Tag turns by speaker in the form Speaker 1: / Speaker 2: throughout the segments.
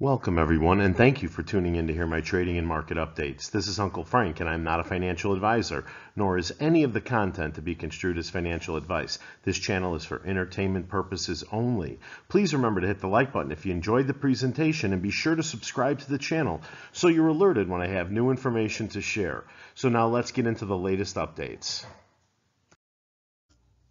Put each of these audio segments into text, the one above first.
Speaker 1: Welcome everyone, and thank you for tuning in to hear my trading and market updates. This is Uncle Frank, and I'm not a financial advisor, nor is any of the content to be construed as financial advice. This channel is for entertainment purposes only. Please remember to hit the like button if you enjoyed the presentation, and be sure to subscribe to the channel so you're alerted when I have new information to share. So now let's get into the latest updates.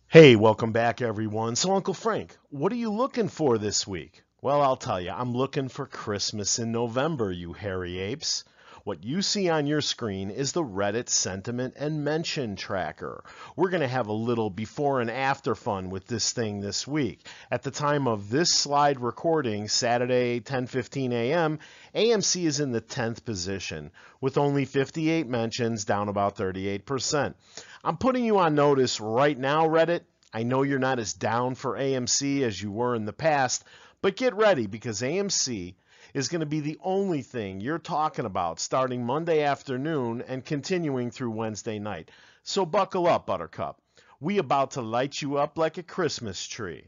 Speaker 1: Hey, welcome back everyone. So Uncle Frank, what are you looking for this week? Well, I'll tell you, I'm looking for Christmas in November, you hairy apes. What you see on your screen is the Reddit sentiment and mention tracker. We're going to have a little before and after fun with this thing this week. At the time of this slide recording, Saturday 10:15 a.m., AMC is in the 10th position with only 58 mentions, down about 38%. I'm putting you on notice right now, Reddit. I know you're not as down for AMC as you were in the past, but get ready because AMC is going to be the only thing you're talking about starting Monday afternoon and continuing through Wednesday night. So buckle up, Buttercup. We about to light you up like a Christmas tree.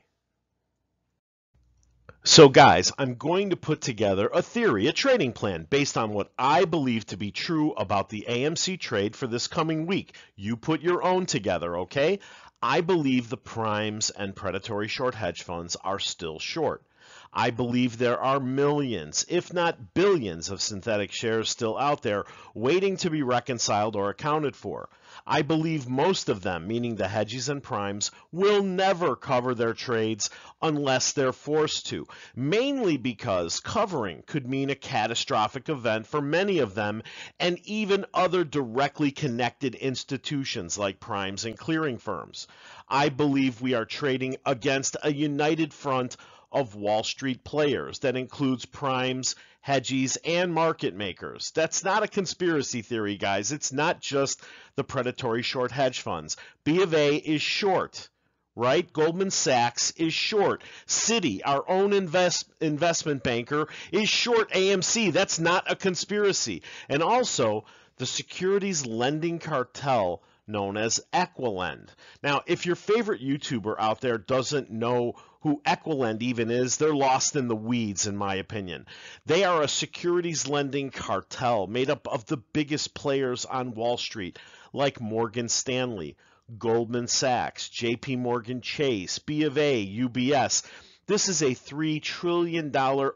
Speaker 1: So guys, I'm going to put together a theory, a trading plan based on what I believe to be true about the AMC trade for this coming week. You put your own together, okay? I believe the primes and predatory short hedge funds are still short. I believe there are millions, if not billions, of synthetic shares still out there waiting to be reconciled or accounted for. I believe most of them, meaning the hedges and primes, will never cover their trades unless they're forced to, mainly because covering could mean a catastrophic event for many of them and even other directly connected institutions like primes and clearing firms. I believe we are trading against a united front of Wall Street players that includes primes, hedgies, and market makers. That's not a conspiracy theory, guys. It's not just the predatory short hedge funds. B of A is short, right? Goldman Sachs is short. Citi, our own investment banker, is short AMC. That's not a conspiracy. And also, the securities lending cartel known as Equilend. Now, if your favorite YouTuber out there doesn't know who Equilend even is, they're lost in the weeds, in my opinion. They are a securities lending cartel made up of the biggest players on Wall Street, like Morgan Stanley, Goldman Sachs, JP Morgan Chase, B of A, UBS. This is a $3 trillion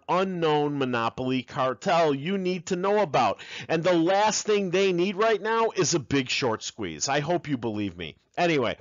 Speaker 1: unknown monopoly cartel you need to know about. And the last thing they need right now is a big short squeeze. I hope you believe me. Anyway,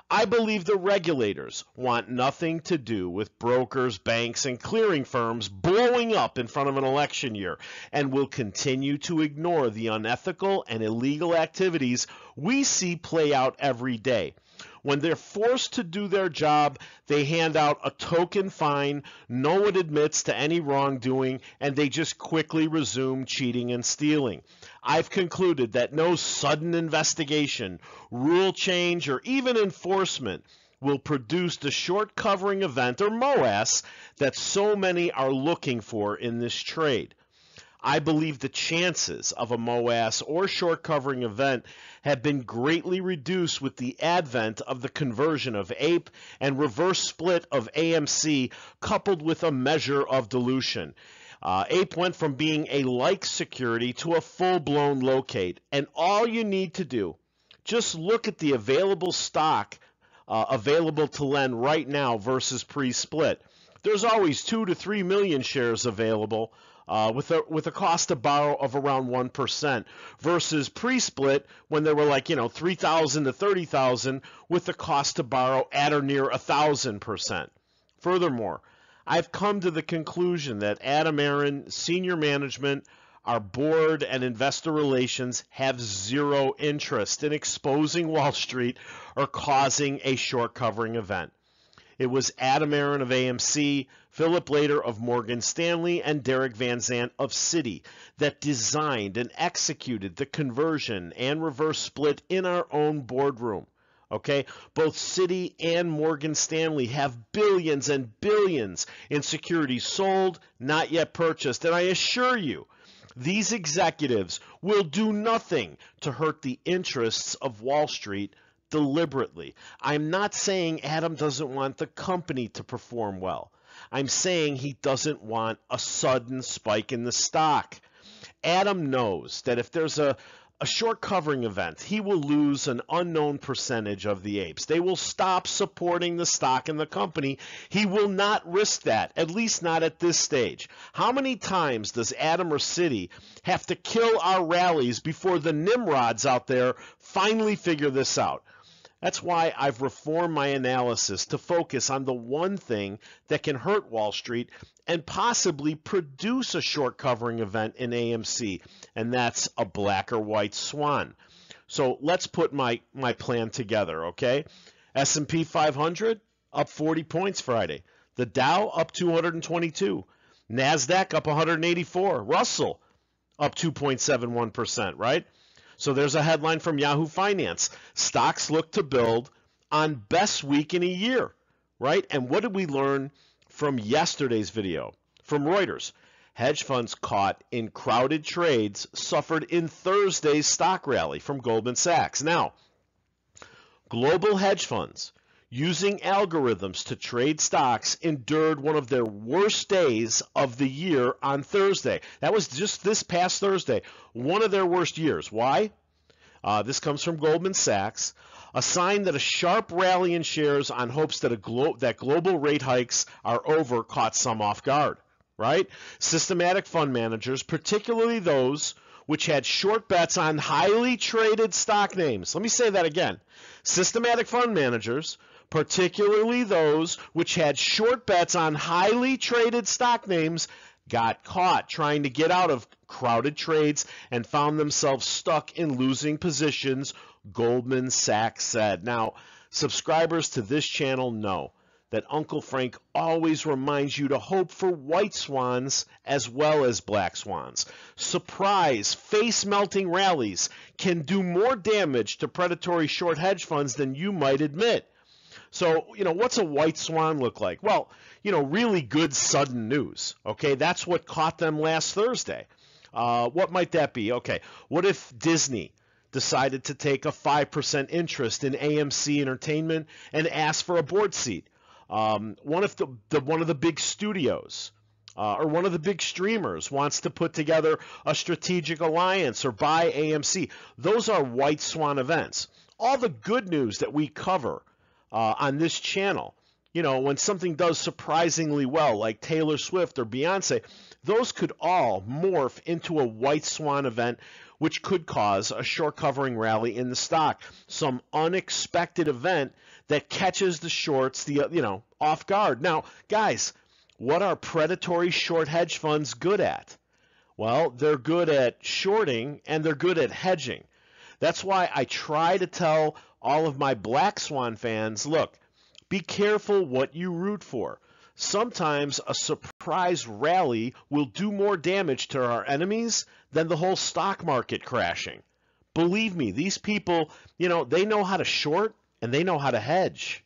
Speaker 1: I believe the regulators want nothing to do with brokers, banks, and clearing firms blowing up in front of an election year and will continue to ignore the unethical and illegal activities we see play out every day. When they're forced to do their job, they hand out a token fine, no one admits to any wrongdoing, and they just quickly resume cheating and stealing. I've concluded that no sudden investigation, rule change, or even enforcement will produce the short covering event, or MOAS, that so many are looking for in this trade. I believe the chances of a MOAS or short covering event have been greatly reduced with the advent of the conversion of Ape and reverse split of AMC, coupled with a measure of dilution. Ape went from being a like security to a full-blown locate, and all you need to do, just look at the available stock available to lend right now versus pre-split. There's always 2 to 3 million shares available with a cost to borrow of around 1% versus pre-split when there were 3,000 to 30,000 with the cost to borrow at or near 1,000%. Furthermore, I've come to the conclusion that Adam Aron, senior management, our board, and investor relations have zero interest in exposing Wall Street or causing a short covering event. It was Adam Aron of AMC, Philip Lader of Morgan Stanley, and Derek Van Zandt of Citi that designed and executed the conversion and reverse split in our own boardroom. Okay, both Citi and Morgan Stanley have billions and billions in securities sold, not yet purchased, and I assure you, these executives will do nothing to hurt the interests of Wall Street deliberately. I'm not saying Adam doesn't want the company to perform well. I'm saying he doesn't want a sudden spike in the stock. Adam knows that if there's a short covering event, he will lose an unknown percentage of the apes. They will stop supporting the stock and the company. He will not risk that, at least not at this stage. How many times does Adam or Citi have to kill our rallies before the Nimrods out there finally figure this out? That's why I've reformed my analysis to focus on the one thing that can hurt Wall Street and possibly produce a short covering event in AMC, and that's a black or white swan. So let's put my plan together, okay? S&P 500 up 40 points Friday. The Dow up 222. NASDAQ up 184. Russell up 2.71%, right? So there's a headline from Yahoo Finance. Stocks look to build on best week in a year, right? And what did we learn from yesterday's video from Reuters? Hedge funds caught in crowded trades suffered in Thursday's stock rally from Goldman Sachs. Now, global hedge funds using algorithms to trade stocks endured one of their worst days of the year on Thursday. That was just this past Thursday, one of their worst years. Why? This comes from Goldman Sachs. A sign that a sharp rally in shares on hopes that global rate hikes are over caught some off guard, right? Systematic fund managers, particularly those which had short bets on highly traded stock names. Let me say that again. Systematic fund managers, particularly those which had short bets on highly traded stock names, got caught trying to get out of crowded trades and found themselves stuck in losing positions, Goldman Sachs said. Now, subscribers to this channel know that Uncle Frank always reminds you to hope for white swans as well as black swans. Surprise, face-melting rallies can do more damage to predatory short hedge funds than you might admit. So, what's a white swan look like? Well, really good sudden news, okay? That's what caught them last Thursday. What might that be? Okay, what if Disney decided to take a 5% interest in AMC Entertainment and ask for a board seat? One of the big studios or one of the big streamers wants to put together a strategic alliance or buy AMC. Those are white swan events. All the good news that we cover on this channel, when something does surprisingly well, like Taylor Swift or Beyonce, those could all morph into a white swan event, which could cause a short covering rally in the stock. Some unexpected event that catches the shorts, off guard. Now, guys, what are predatory short hedge funds good at? Well, they're good at shorting and they're good at hedging. That's why I try to tell all of my black swan fans, look, be careful what you root for. Sometimes a surprise rally will do more damage to our enemies than the whole stock market crashing. Believe me, these people, they know how to short and they know how to hedge.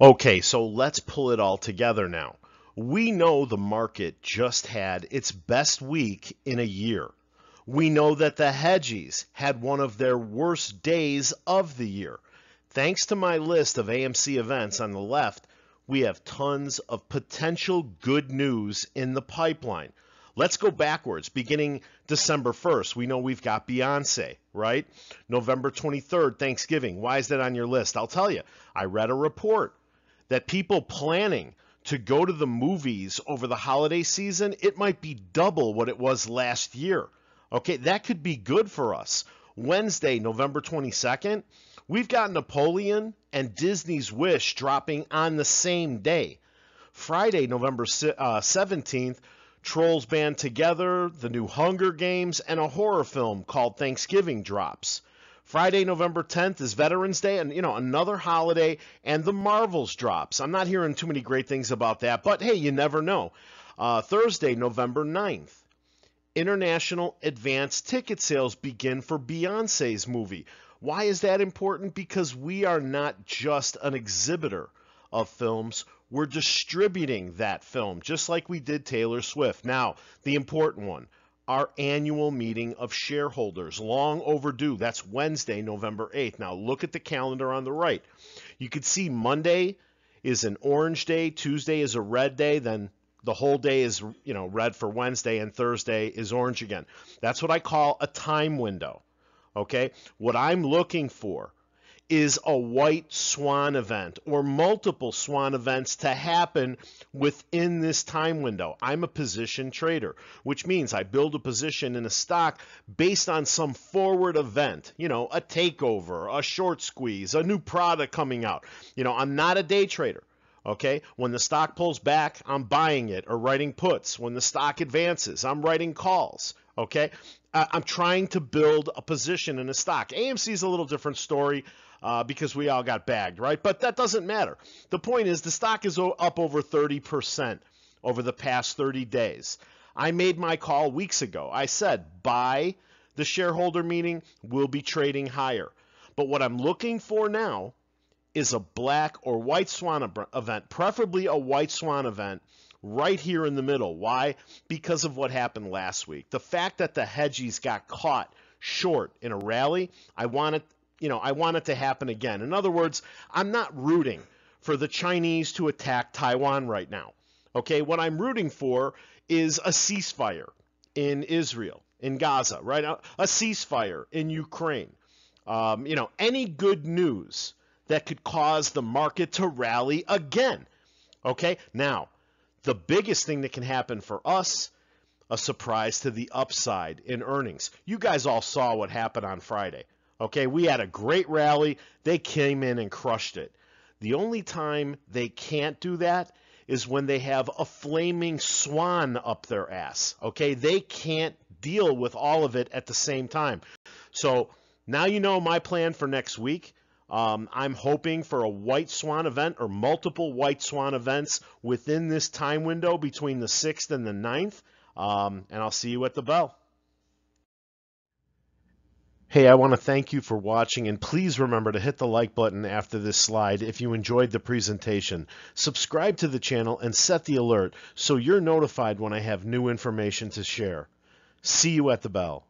Speaker 1: Okay, so let's pull it all together now. We know the market just had its best week in a year. We know that the hedgies had one of their worst days of the year. Thanks to my list of AMC events on the left, we have tons of potential good news in the pipeline. Let's go backwards. Beginning December 1st, we know we've got Beyonce, right? November 23rd, Thanksgiving. Why is that on your list? I'll tell you. I read a report that people planning to go to the movies over the holiday season, it might be double what it was last year. Okay, that could be good for us. Wednesday, November 22nd, we've got Napoleon and Disney's Wish dropping on the same day. Friday, November 17th, Trolls Band Together, the new Hunger Games, and a horror film called Thanksgiving drops. Friday, November 10th is Veterans Day, and another holiday, and the Marvels drops. I'm not hearing too many great things about that, but hey, you never know. Thursday, November 9th. International advance ticket sales begin for Beyonce's movie. Why is that important? Because we are not just an exhibitor of films, we're distributing that film, just like we did Taylor Swift. Now, the important one, our annual meeting of shareholders. Long overdue. That's Wednesday, November 8th. Now look at the calendar on the right. You can see Monday is an orange day, Tuesday is a red day, then the whole day is, red for Wednesday, and Thursday is orange again. That's what I call a time window. Okay? What I'm looking for is a white swan event or multiple swan events to happen within this time window. I'm a position trader, which means I build a position in a stock based on some forward event, a takeover, a short squeeze, a new product coming out. I'm not a day trader. Okay, when the stock pulls back, I'm buying it or writing puts. When the stock advances, I'm writing calls. Okay, I'm trying to build a position in a stock. AMC is a little different story because we all got bagged, right? But that doesn't matter. The point is the stock is up over 30% over the past 30 days. I made my call weeks ago. I said by the shareholder meeting, we'll be trading higher. But what I'm looking for now is a black or white swan event, preferably a white swan event right here in the middle. Why? Because of what happened last week. The fact that the hedgies got caught short in a rally, I want it to happen again. In other words, I'm not rooting for the Chinese to attack Taiwan right now. Okay, what I'm rooting for is a ceasefire in Israel, in Gaza, right? A ceasefire in Ukraine. Any good news that could cause the market to rally again. Okay, now, the biggest thing that can happen for us, a surprise to the upside in earnings. You guys all saw what happened on Friday. Okay, we had a great rally. They came in and crushed it. The only time they can't do that is when they have a flaming swan up their ass. Okay, they can't deal with all of it at the same time. So now you know my plan for next week. I'm hoping for a white swan event or multiple white swan events within this time window between the 6th and the 9th. And I'll see you at the bell. Hey, I want to thank you for watching, and please remember to hit the like button after this slide if you enjoyed the presentation. Subscribe to the channel and set the alert so you're notified when I have new information to share. See you at the bell.